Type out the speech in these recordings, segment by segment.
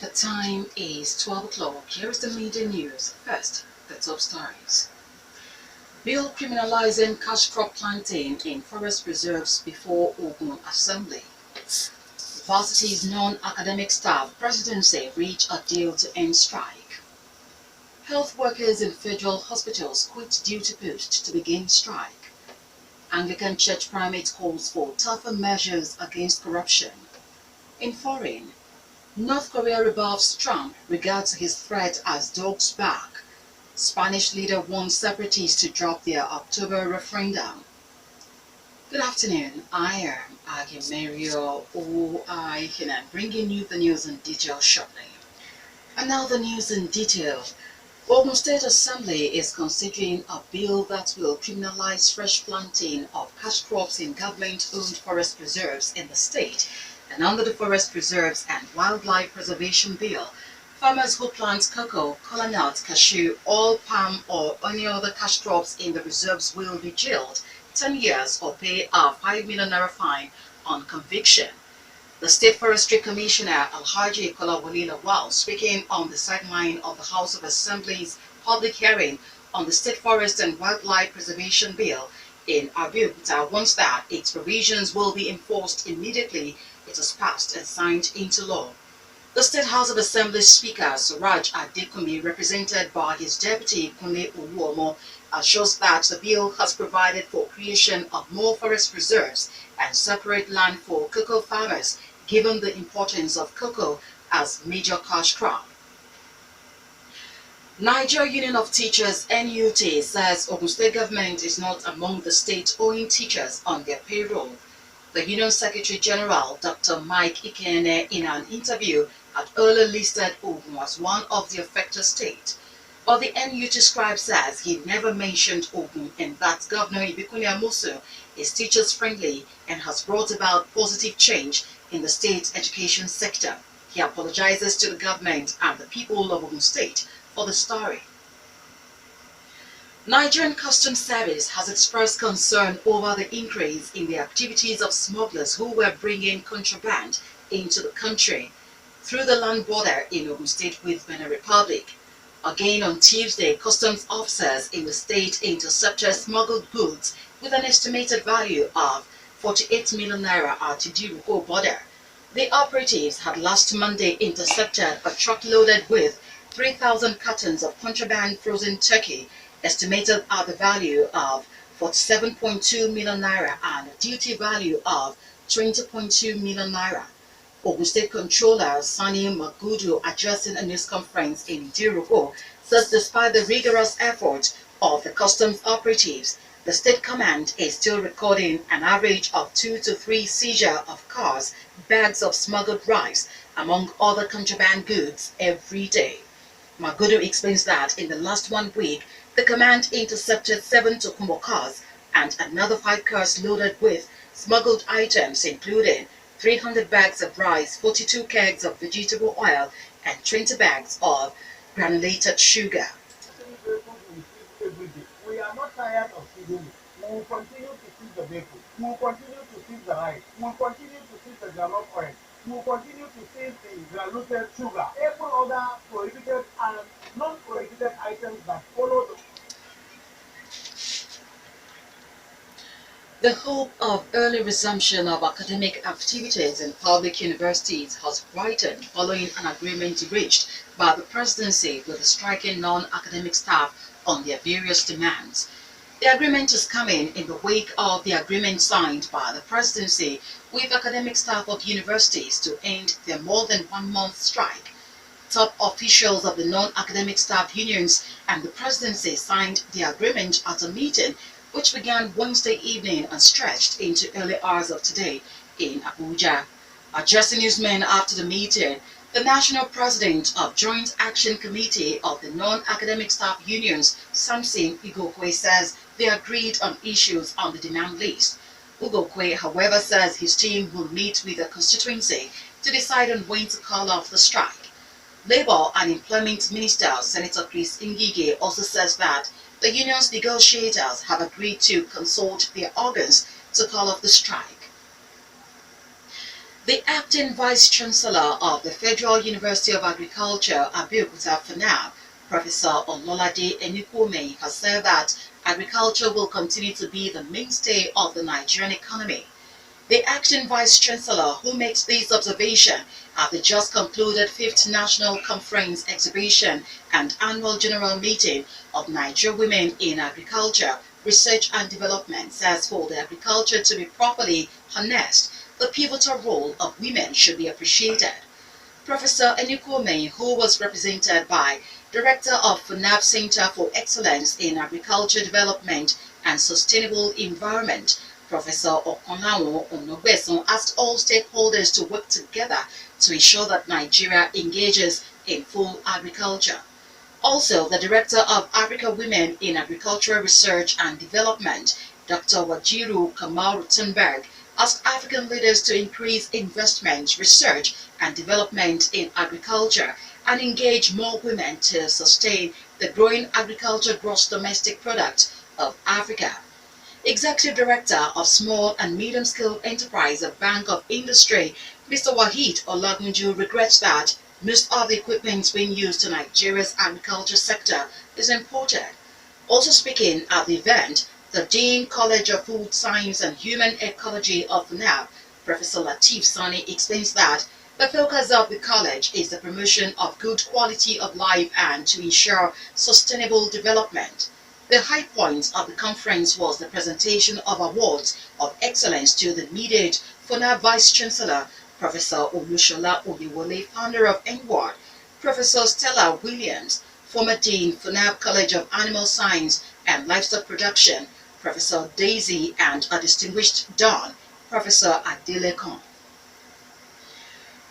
The time is 12 o'clock. Here is the Midday news. First, the top stories. Bill criminalizing cash crop planting in forest reserves before Ogun Assembly. Varsity's non-academic staff presidency reach a deal to end strike. Health workers in federal hospitals quit duty post to begin strike. Anglican Church primate calls for tougher measures against corruption. In foreign, North Korea rebuffs Trump regards his threat as dogs bark. Spanish leader wants separatists to drop their October referendum. Good afternoon, I am Aghemerio Oaikhenan, bringing you the news in detail shortly. And now the news in detail. Ogun State Assembly is considering a bill that will criminalize fresh planting of cash crops in government-owned forest reserves in the state. And under the Forest Preserves and Wildlife Preservation Bill, farmers who plant cocoa, kola nut, cashew, oil palm, or any other cash crops in the reserves will be jailed 10 years or pay a 5 million naira fine on conviction. The State Forestry Commissioner Alhaji Kolawole Lawal, speaking on the sideline of the House of Assembly's public hearing on the State Forest and Wildlife Preservation Bill in Abeokuta, wants that its provisions will be enforced immediately it is passed and signed into law. The State House of Assembly Speaker Suraj Adekumi, represented by his deputy Kunle Oluomo, assures that the bill has provided for creation of more forest reserves and separate land for cocoa farmers, given the importance of cocoa as major cash crop. Niger Union of Teachers (NUT) says Ogun State government is not among the states owing teachers on their payroll. The Union Secretary General, Dr. Mike Ikene, in an interview, had earlier listed Ogun as one of the affected states. But the NUT scribe says he never mentioned Ogun and that Governor Ibikuni Amosu is teachers friendly and has brought about positive change in the state's education sector. He apologizes to the government and the people of Ogun State for the story. Nigerian Customs Service has expressed concern over the increase in the activities of smugglers who were bringing contraband into the country through the land border in Ogun State with Benin Republic. Again on Tuesday, customs officers in the state intercepted smuggled goods with an estimated value of 48 million naira at Idiruko border. The operatives had last Monday intercepted a truck loaded with 3,000 cartons of contraband frozen turkey, estimated at the value of 47.2 million naira and a duty value of 20.2 million naira. Ogun State Controller Sani Magudu, addressing a news conference in Idiruko, says despite the rigorous efforts of the customs operatives, the state command is still recording an average of 2 to 3 seizure of cars, bags of smuggled rice, among other contraband goods every day. Magudu explains that in the last 1 week, the command intercepted 7 Tokumbo cars and another 5 cars loaded with smuggled items, including 300 bags of rice, 42 kegs of vegetable oil, and 20 bags of granulated sugar. We are not tired of feeding it. We will continue to feed the vehicle. We will continue to feed the rice. We will continue to feed the groundnut oil. We will continue to feed the granulated sugar. Every other prohibited and non-prohibited items that follow the The hope of early resumption of academic activities in public universities has brightened following an agreement reached by the presidency with the striking non-academic staff on their various demands. The agreement is coming in the wake of the agreement signed by the presidency with academic staff of universities to end their more than 1 month strike. Top officials of the non-academic staff unions and the presidency signed the agreement at a meeting which began Wednesday evening and stretched into early hours of today in Abuja. Addressing newsmen after the meeting, the national president of Joint Action Committee of the Non-Academic Staff Unions, Samson Igokwe, says they agreed on issues on the demand list. Ugokwe, however, says his team will meet with the constituency to decide on when to call off the strike. Labour and Employment Minister Senator Chris Ngige also says that the union's negotiators have agreed to consult their organs to call off the strike. The acting Vice-Chancellor of the Federal University of Agriculture, Abeokuta FUNAB, Professor Ololade Enukwumehin, has said that agriculture will continue to be the mainstay of the Nigerian economy. The acting Vice-Chancellor, who makes this observation at the just concluded 5th National Conference Exhibition and Annual General Meeting of Nigeria Women in Agriculture, Research and Development, says for the agriculture to be properly harnessed, the pivotal role of women should be appreciated. Professor Enukwumehin, who was represented by Director of FUNAB Center for Excellence in Agriculture Development and Sustainable Environment, Professor Okonawo Onogbeson, asked all stakeholders to work together to ensure that Nigeria engages in full agriculture. Also, the Director of Africa Women in Agricultural Research and Development, Dr. Wajiru Kamal Rutenberg, asked African leaders to increase investment, research and development in agriculture and engage more women to sustain the growing agriculture gross domestic product of Africa. Executive Director of Small and Medium-Scale Enterprise at Bank of Industry, Mr. Wahid Olagunju, regrets that most of the equipment being used in Nigeria's agriculture sector is imported. Also speaking at the event, the Dean College of Food Science and Human Ecology of FUNAB, Professor Lateef Sani, explains that the focus of the college is the promotion of good quality of life and to ensure sustainable development. The high point of the conference was the presentation of awards of excellence to the Midday FUNAB Vice-Chancellor, Professor Olushola Oyewole, founder of NWAD, Professor Stella Williams, former Dean, FUNAB College of Animal Science and Livestock Production, Professor Daisy, and a distinguished Don, Professor Adele Kon.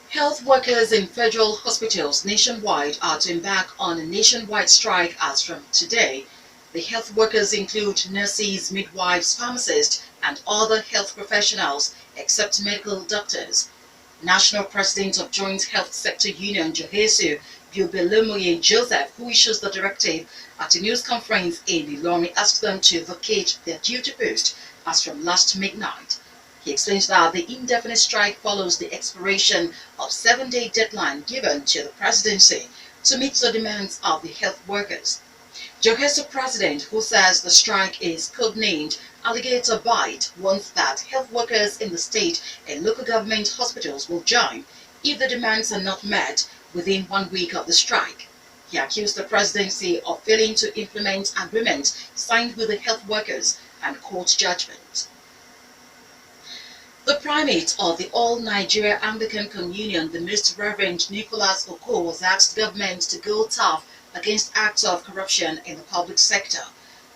Health workers in federal hospitals nationwide are to embark on a nationwide strike as from today. The health workers include nurses, midwives, pharmacists, and other health professionals, except medical doctors. National President of Joint Health Sector Union, Johesu Biobelomoye Joseph, who issues the directive at a news conference in Ilorin, asked them to vacate their duty post as from last midnight. He explains that the indefinite strike follows the expiration of 7-day deadline given to the presidency to meet the demands of the health workers. Johesu President, who says the strike is codenamed Alligator Bite, wants that health workers in the state and local government hospitals will join if the demands are not met within 1 week of the strike. He accused the presidency of failing to implement agreements signed with the health workers and court judgment. The primate of the All Nigeria Anglican Communion, the Most Reverend Nicholas Oko, has asked government to go tough against acts of corruption in the public sector.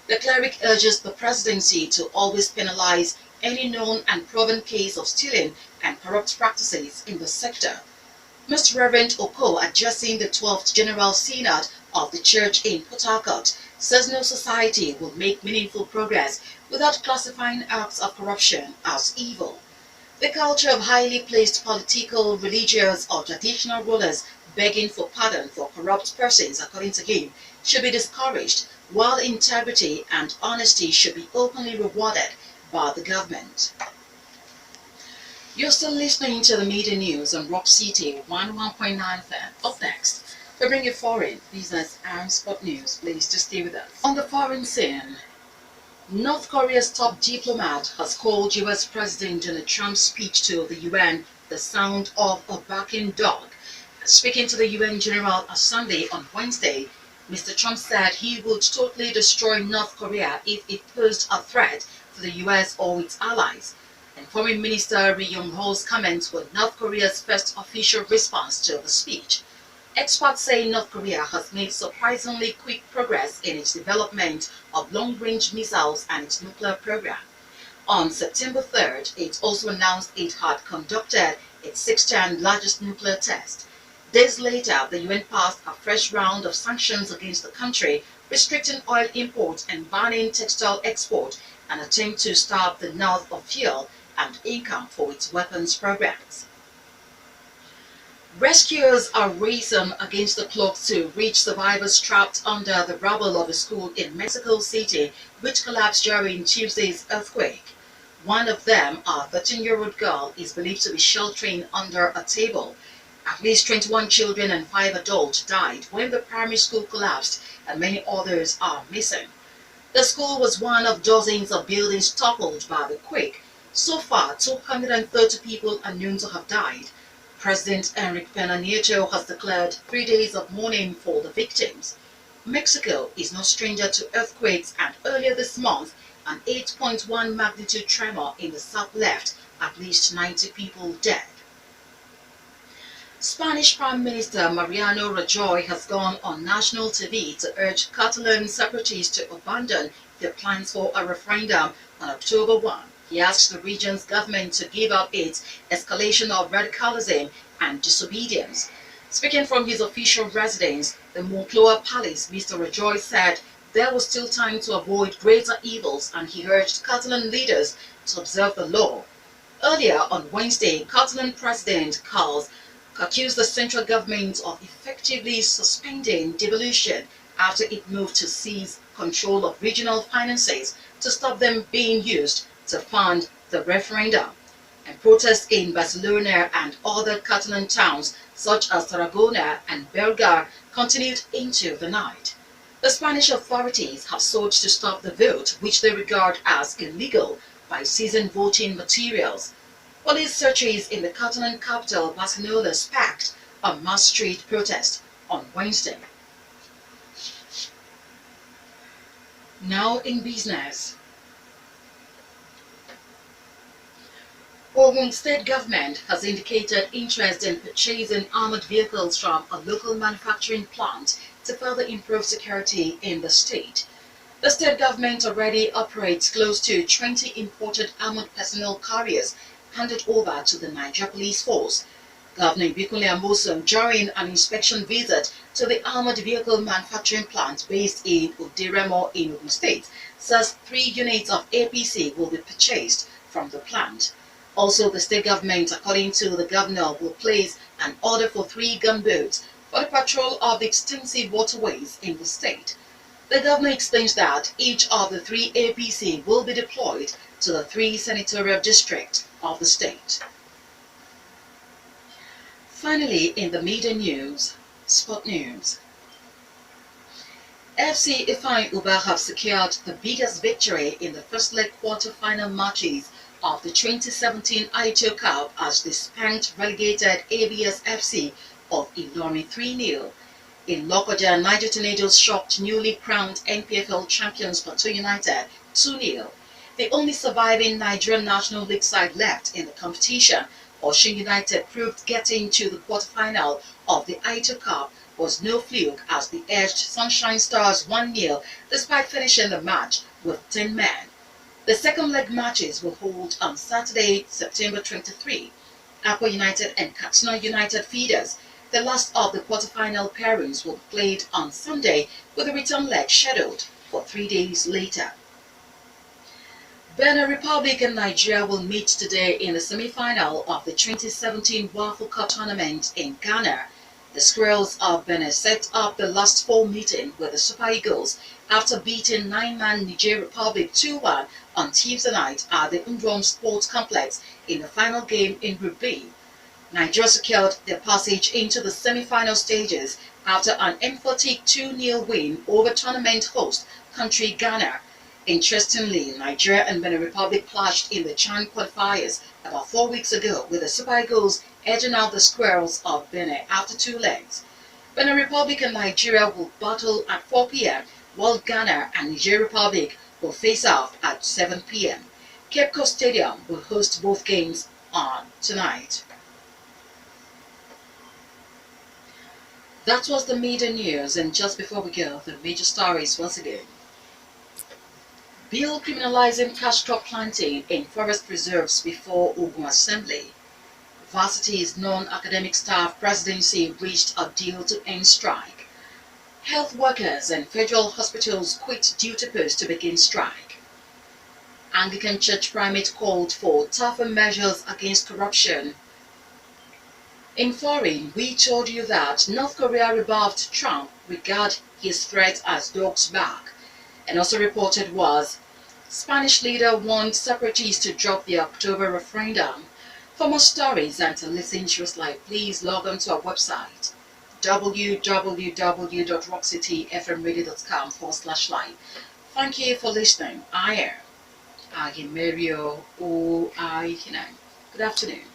The cleric urges the presidency to always penalize any known and proven case of stealing and corrupt practices in the sector. Most Reverend Oko, addressing the 12th General Synod of the Church in Port Harcourt, says no society will make meaningful progress without classifying acts of corruption as evil. The culture of highly placed political, religious, or traditional rulers begging for pardon for corrupt persons, according to him, should be discouraged, while integrity and honesty should be openly rewarded by the government. You're still listening to the Media News on Rock City 101.9 FM. Up next, we bring you foreign, business, and sport news. Please just stay with us. On the foreign scene, North Korea's top diplomat has called U.S. President Donald Trump's speech to the UN the sound of a barking dog. Speaking to the UN General Assembly on Wednesday, Mr. Trump said he would totally destroy North Korea if it posed a threat to the U.S. or its allies. And Foreign Minister Ri Yong-ho's comments were North Korea's first official response to the speech. Experts say North Korea has made surprisingly quick progress in its development of long-range missiles and its nuclear program. On September 3rd, it also announced it had conducted its 6th and largest nuclear test. Days later, the UN passed a fresh round of sanctions against the country, restricting oil imports and banning textile export, an attempt to starve the North of fuel and income for its weapons programs. Rescuers are racing against the clock to reach survivors trapped under the rubble of a school in Mexico City, which collapsed during Tuesday's earthquake. One of them, a 13-year-old girl, is believed to be sheltering under a table. At least 21 children and 5 adults died when the primary school collapsed, and many others are missing. The school was one of dozens of buildings toppled by the quake. So far, 230 people are known to have died. President Enrique Pena Nieto has declared 3 days of mourning for the victims. Mexico is no stranger to earthquakes, and earlier this month, an 8.1 magnitude tremor in the south left at least 90 people dead. Spanish Prime Minister Mariano Rajoy has gone on national TV to urge Catalan separatists to abandon their plans for a referendum on October 1. He asked the region's government to give up its escalation of radicalism and disobedience. Speaking from his official residence, the Moncloa Palace, Mr. Rajoy said there was still time to avoid greater evils, and he urged Catalan leaders to observe the law. Earlier on Wednesday, Catalan President Carles accused the central government of effectively suspending devolution after it moved to seize control of regional finances to stop them being used to fund the referendum. And protests in Barcelona and other Catalan towns such as Tarragona and Berga continued into the night. The Spanish authorities have sought to stop the vote, which they regard as illegal, by seizing voting materials. Police searches in the Catalan capital Barcelona sparked a mass street protest on Wednesday. Now in business. Ogun state government has indicated interest in purchasing armored vehicles from a local manufacturing plant to further improve security in the state. The state government already operates close to 20 imported armored personnel carriers handed over to the Niger Police Force. Governor Ibikunle Amosun, during an inspection visit to the armored vehicle manufacturing plant based in Oderemo in Ogun State, says 3 units of APC will be purchased from the plant. Also, the state government, according to the governor, will place an order for 3 gunboats for the patrol of the extensive waterways in the state. The governor explains that each of the 3 APC will be deployed to the 3 senatorial districts of the state. Finally, in the media news, sport news. FC Ifeanyi Ubah have secured the biggest victory in the first leg quarter-final matches of the 2017 Aito Cup as they spanked relegated ABS FC of Ilorin 3-0. In Lokoja, Niger Tornadoes shocked newly crowned NPFL champions Plateau United 2-0. The only surviving Nigerian National League side left in the competition, Osun United, proved getting to the quarterfinal of the Aito Cup was no fluke as they edged Sunshine Stars 1-0 despite finishing the match with 10 men. The second leg matches will hold on Saturday, September 23. Akwa United and Katsina United feeders. The last of the quarterfinal pairings will be played on Sunday, with the return leg scheduled for 3 days later. Benin Republic and Nigeria will meet today in the semi-final of the 2017 Waffle Cup tournament in Ghana. The Squirrels of Benin set up the last 4 meeting with the Super Eagles after beating 9-man Niger Republic 2-1 on Tuesday night at the Undrom Sports Complex in the final game in Group B. Nigeria secured their passage into the semi-final stages after an emphatic 2-0 win over tournament host country Ghana. Interestingly, Nigeria and Benin Republic clashed in the CHAN qualifiers about 4 weeks ago, with the Super Eagles edging out the Squirrels of Benin after 2 legs. Benin Republic and Nigeria will battle at 4 p.m., while Ghana and Niger Republic will face off at 7 p.m. Cape Coast Stadium will host both games on tonight. That was the media news, and just before we go, the major stories once again. Bill criminalizing cash crop planting in forest reserves before Ogun Assembly. Varsity's non-academic staff presidency reached a deal to end strike. Health workers and federal hospitals quit duty post to begin strike. Anglican Church primate called for tougher measures against corruption. In foreign, we told you that North Korea rebuffed Trump regarding his threat as dogs back, and also reported was Spanish leader wants separatists to drop the October referendum. For more stories and to listen to us live, please log on to our website www.rockcityfmradio.com/live. Thank you for listening. I am Aghemerio Oaikhenan. Good afternoon.